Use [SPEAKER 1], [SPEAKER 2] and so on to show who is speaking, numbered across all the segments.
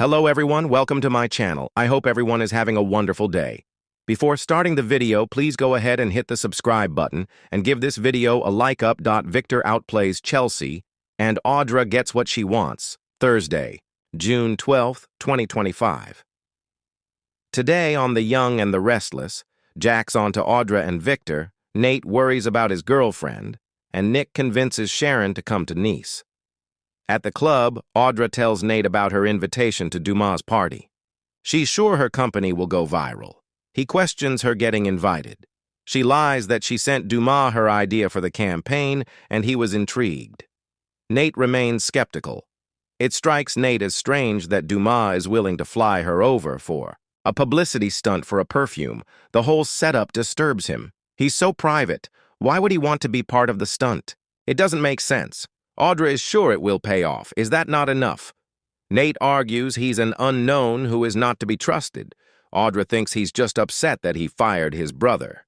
[SPEAKER 1] Hello everyone, welcome to my channel. I hope everyone is having a wonderful day. Before starting the video, please go ahead and hit the subscribe button and give this video a like up. Victor outplays Chelsea and Audra gets what she wants. Thursday, June 12th, 2025. Today on The Young and the Restless, Jack's on to Audra and Victor, Nate worries about his girlfriend, and Nick convinces Sharon to come to Nice. At the club, Audra tells Nate about her invitation to Dumas' party. She's sure her company will go viral. He questions her getting invited. She lies that she sent Dumas her idea for the campaign, and he was intrigued. Nate remains skeptical. It strikes Nate as strange that Dumas is willing to fly her over for a publicity stunt for a perfume. The whole setup disturbs him. He's so private. Why would he want to be part of the stunt? It doesn't make sense. Audra is sure it will pay off. Is that not enough? Nate argues he's an unknown who is not to be trusted. Audra thinks he's just upset that he fired his brother.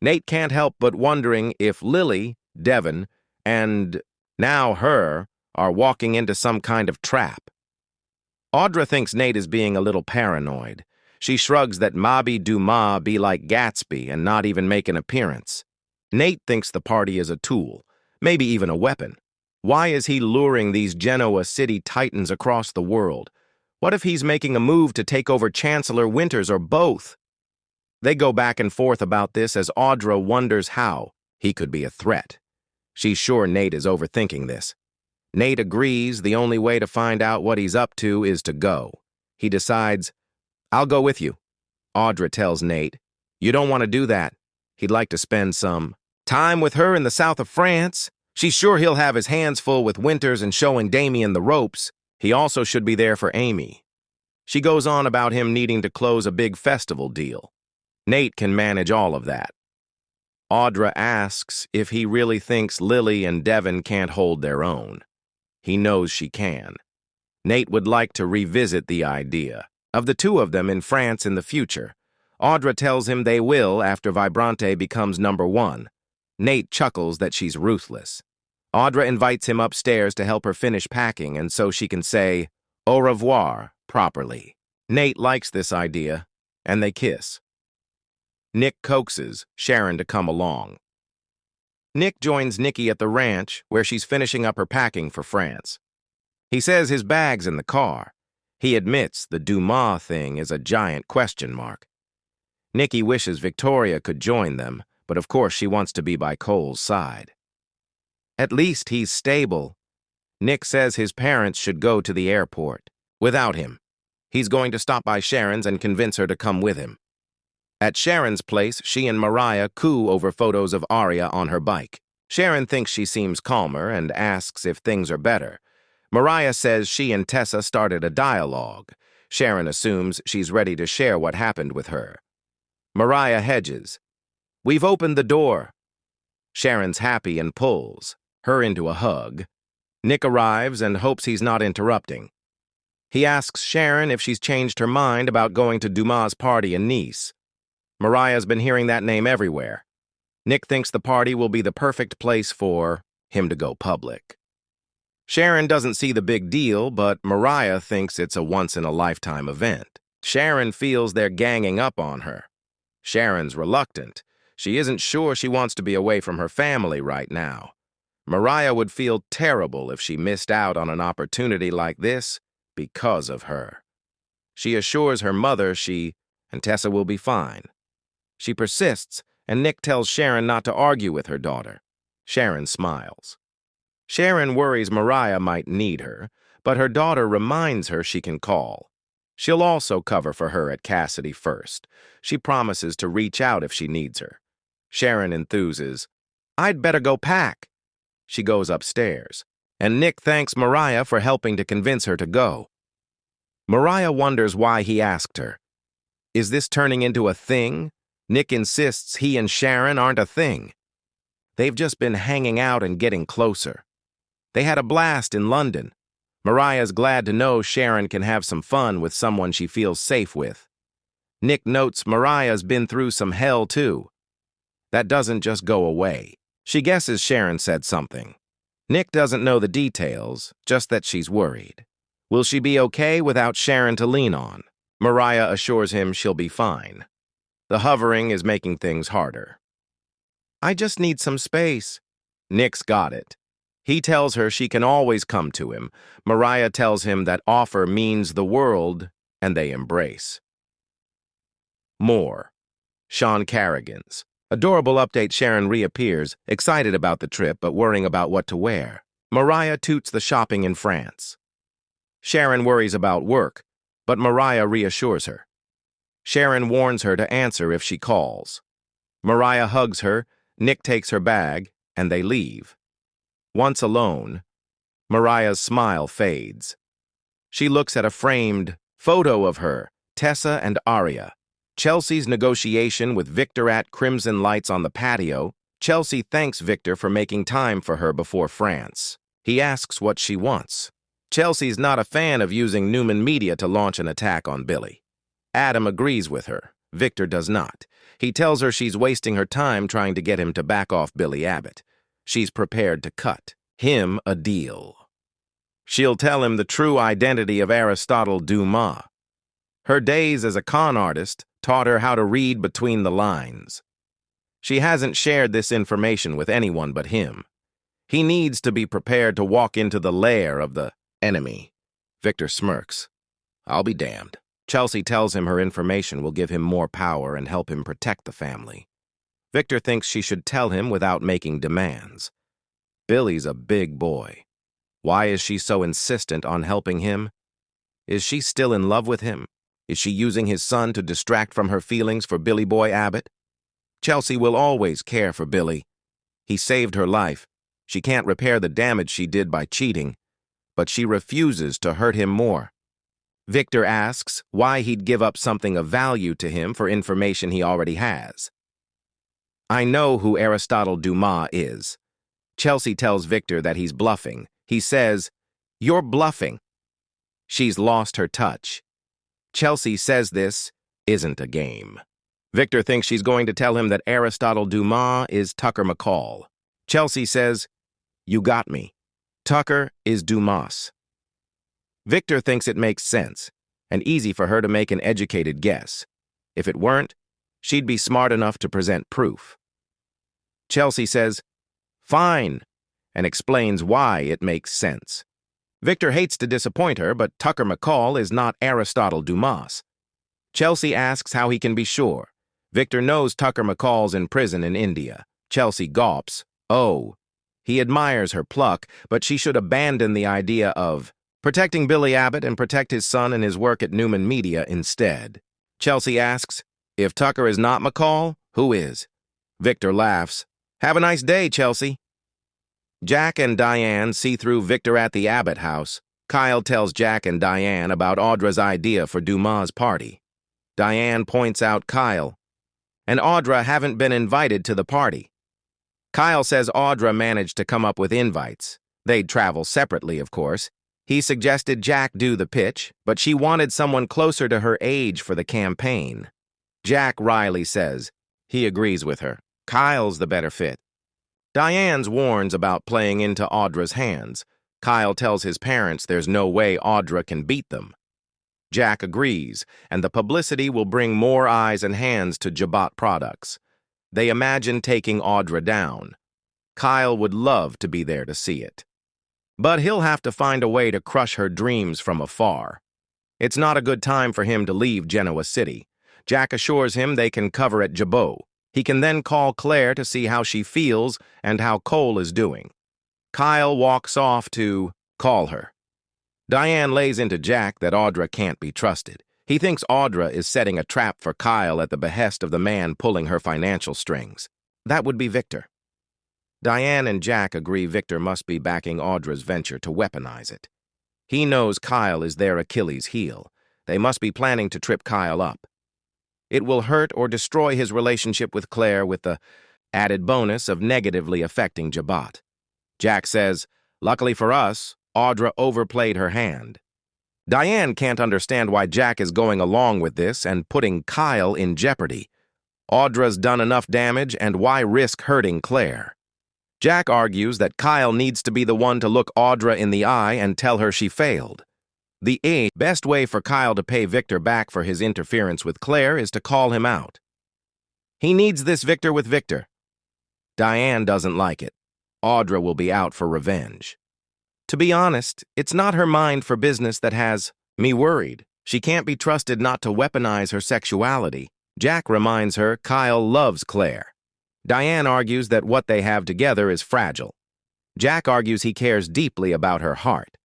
[SPEAKER 1] Nate can't help but wondering if Lily, Devon, and now her are walking into some kind of trap. Audra thinks Nate is being a little paranoid. She shrugs that maybe Dumas be like Gatsby and not even make an appearance. Nate thinks the party is a tool, maybe even a weapon. Why is he luring these Genoa City titans across the world? What if he's making a move to take over Chancellor Winters or both? They go back and forth about this as Audra wonders how he could be a threat. She's sure Nate is overthinking this. Nate agrees the only way to find out what he's up to is to go. He decides, "I'll go with you." Audra tells Nate, "You don't want to do that." He'd like to spend some time with her in the south of France. She's sure he'll have his hands full with Winters and showing Damien the ropes. He also should be there for Amy. She goes on about him needing to close a big festival deal. Nate can manage all of that. Audra asks if he really thinks Lily and Devon can't hold their own. He knows she can. Nate would like to revisit the idea of the two of them in France in the future. Audra tells him they will after Vibrante becomes #1. Nate chuckles that she's ruthless. Audra invites him upstairs to help her finish packing and so she can say au revoir properly. Nate likes this idea, and they kiss. Nick coaxes Sharon to come along. Nick joins Nikki at the ranch where she's finishing up her packing for France. He says his bag's in the car. He admits the Dumas thing is a giant question mark. Nikki wishes Victoria could join them, but of course she wants to be by Cole's side. At least he's stable. Nick says his parents should go to the airport without him. He's going to stop by Sharon's and convince her to come with him. At Sharon's place, she and Mariah coo over photos of Aria on her bike. Sharon thinks she seems calmer and asks if things are better. Mariah says she and Tessa started a dialogue. Sharon assumes she's ready to share what happened with her. Mariah hedges. "We've opened the door." Sharon's happy and pulls her into a hug. Nick arrives and hopes he's not interrupting. He asks Sharon if she's changed her mind about going to Dumas' party in Nice. Mariah's been hearing that name everywhere. Nick thinks the party will be the perfect place for him to go public. Sharon doesn't see the big deal, but Mariah thinks it's a once-in-a-lifetime event. Sharon feels they're ganging up on her. Sharon's reluctant. She isn't sure she wants to be away from her family right now. Mariah would feel terrible if she missed out on an opportunity like this because of her. She assures her mother she and Tessa will be fine. She persists, and Nick tells Sharon not to argue with her daughter. Sharon smiles. Sharon worries Mariah might need her, but her daughter reminds her she can call. She'll also cover for her at Cassidy first. She promises to reach out if she needs her. Sharon enthuses, "I'd better go pack." She goes upstairs, and Nick thanks Mariah for helping to convince her to go. Mariah wonders why he asked her. Is this turning into a thing? Nick insists he and Sharon aren't a thing. They've just been hanging out and getting closer. They had a blast in London. Mariah's glad to know Sharon can have some fun with someone she feels safe with. Nick notes Mariah's been through some hell too. That doesn't just go away. She guesses Sharon said something. Nick doesn't know the details, just that she's worried. Will she be okay without Sharon to lean on? Mariah assures him she'll be fine. The hovering is making things harder. I just need some space. Nick's got it. He tells her she can always come to him. Mariah tells him that offer means the world, and they embrace. More. Sean Carrigan's. Adorable update. Sharon reappears, excited about the trip but worrying about what to wear. Mariah toots the shopping in France. Sharon worries about work, but Mariah reassures her. Sharon warns her to answer if she calls. Mariah hugs her, Nick takes her bag, and they leave. Once alone, Mariah's smile fades. She looks at a framed photo of her, Tessa and Aria. Chelsea's negotiation with Victor at Crimson Lights on the patio. Chelsea thanks Victor for making time for her before France. He asks what she wants. Chelsea's not a fan of using Newman Media to launch an attack on Billy. Adam agrees with her. Victor does not. He tells her she's wasting her time trying to get him to back off Billy Abbott. She's prepared to cut him a deal. She'll tell him the true identity of Aristotle Dumas. Her days as a con artist taught her how to read between the lines. She hasn't shared this information with anyone but him. He needs to be prepared to walk into the lair of the enemy. Victor smirks. I'll be damned. Chelsea tells him her information will give him more power and help him protect the family. Victor thinks she should tell him without making demands. Billy's a big boy. Why is she so insistent on helping him? Is she still in love with him? Is she using his son to distract from her feelings for Billy Boy Abbott? Chelsea will always care for Billy. He saved her life. She can't repair the damage she did by cheating, but she refuses to hurt him more. Victor asks why he'd give up something of value to him for information he already has. I know who Aristotle Dumas is. Chelsea tells Victor that he's bluffing. He says, "You're bluffing." She's lost her touch. Chelsea says this isn't a game. Victor thinks she's going to tell him that Aristotle Dumas is Tucker McCall. Chelsea says, "You got me. Tucker is Dumas." Victor thinks it makes sense, and easy for her to make an educated guess. If it weren't, she'd be smart enough to present proof. Chelsea says, "Fine," and explains why it makes sense. Victor hates to disappoint her, but Tucker McCall is not Aristotle Dumas. Chelsea asks how he can be sure. Victor knows Tucker McCall's in prison in India. Chelsea gawps. Oh, he admires her pluck, but she should abandon the idea of protecting Billy Abbott and protect his son and his work at Newman Media instead. Chelsea asks, if Tucker is not McCall, who is? Victor laughs. Have a nice day, Chelsea. Jack and Diane see through Victor at the Abbott house. Kyle tells Jack and Diane about Audra's idea for Dumas' party. Diane points out Kyle, and Audra haven't been invited to the party. Kyle says Audra managed to come up with invites. They'd travel separately, of course. He suggested Jack do the pitch, but she wanted someone closer to her age for the campaign. Jack Riley says he agrees with her. Kyle's the better fit. Diane's warns about playing into Audra's hands. Kyle tells his parents there's no way Audra can beat them. Jack agrees, and the publicity will bring more eyes and hands to Jabot products. They imagine taking Audra down. Kyle would love to be there to see it. But he'll have to find a way to crush her dreams from afar. It's not a good time for him to leave Genoa City. Jack assures him they can cover at Jabot. He can then call Claire to see how she feels and how Cole is doing. Kyle walks off to call her. Diane lays into Jack that Audra can't be trusted. He thinks Audra is setting a trap for Kyle at the behest of the man pulling her financial strings. That would be Victor. Diane and Jack agree Victor must be backing Audra's venture to weaponize it. He knows Kyle is their Achilles heel. They must be planning to trip Kyle up. It will hurt or destroy his relationship with Claire with the added bonus of negatively affecting Jabot. Jack says, luckily for us, Audra overplayed her hand. Diane can't understand why Jack is going along with this and putting Kyle in jeopardy. Audra's done enough damage, and why risk hurting Claire? Jack argues that Kyle needs to be the one to look Audra in the eye and tell her she failed. The best way for Kyle to pay Victor back for his interference with Claire is to call him out. He needs this Victor with Victor. Diane doesn't like it. Audra will be out for revenge. To be honest, it's not her mind for business that has me worried. She can't be trusted not to weaponize her sexuality. Jack reminds her Kyle loves Claire. Diane argues that what they have together is fragile. Jack argues he cares deeply about her heart.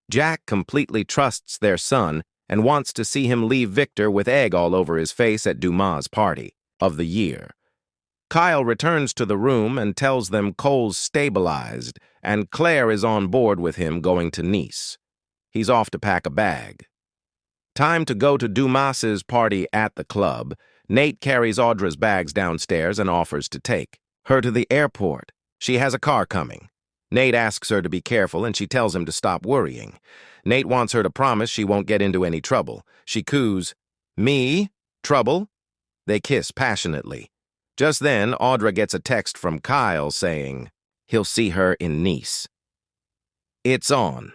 [SPEAKER 1] Jack completely trusts their son and wants to see him leave Victor with egg all over his face at Dumas' party of the year. Kyle returns to the room and tells them Cole's stabilized and Claire is on board with him going to Nice. He's off to pack a bag. Time to go to Dumas's party at the club. Nate carries Audra's bags downstairs and offers to take her to the airport. She has a car coming. Nate asks her to be careful and she tells him to stop worrying. Nate wants her to promise she won't get into any trouble. She coos, "Me? Trouble?" They kiss passionately. Just then, Audra gets a text from Kyle saying he'll see her in Nice. It's on.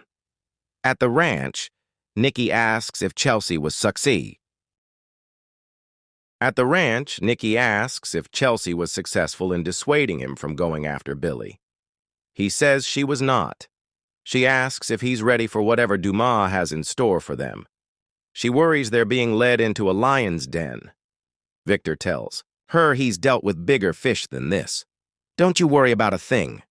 [SPEAKER 1] At the ranch, Nikki asks if Chelsea was successful. In dissuading him from going after Billy. He says she was not. She asks if he's ready for whatever Dumas has in store for them. She worries they're being led into a lion's den. Victor tells her he's dealt with bigger fish than this. "Don't you worry about a thing.